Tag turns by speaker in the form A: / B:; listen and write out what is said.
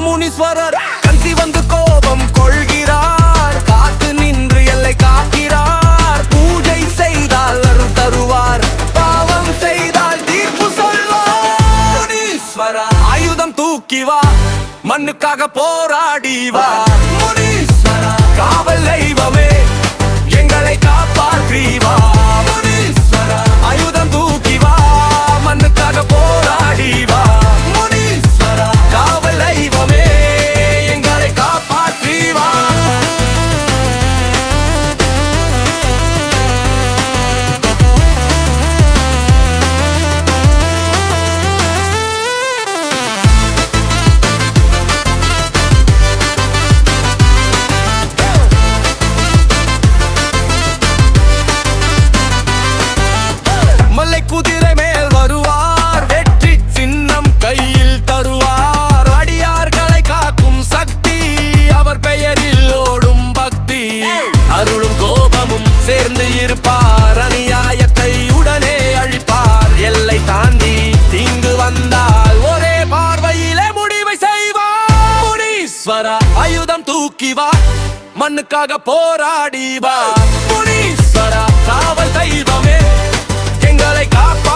A: முனீஸ்வரர் கஞ்சி வந்து கோபம் கொள்கிறார். காத்து நின்று எல்லை காக்கிறார். பூஜை செய்தால் அருள் தருவார். பாவம் செய்தால் தீர்ப்பு சொல்வார். முனீஸ்வரா ஆயுதம் தூக்கி வா, மண்ணுக்காக போராடி வா. முனீஸ்வரா காவல் தெய்வமே, எங்களை காப்பாற்றி வா. முனீஸ்வரா ஆயுதம் தூக்கி வா, மண்ணுக்காக போராடி வா. முனீஸ்வரா காவல் தெய்வமே, எங்களை காப்பாற்றி வா. குதிரை மேல் வருவார், வெற்றி சின்னம் கையில் தருவார். அடியார்களை காக்கும் சக்தி, அவர் பெயரில் ஓடும் பக்தி. அருளும் கோபமும் சேர்ந்து இருப்பார், அநியாயத்தை உடனே அழிப்பார். எல்லை தாண்டி தீங்கு வந்தால் ஒரே பார்வையிலே முடிவை செய்வார். முனீஸ்வரா ஆயுதம் தூக்கி வா, மண்ணுக்காக போராடி வா. முனீஸ்வரா காவல் தெய்வமே, எங்களை காப்ப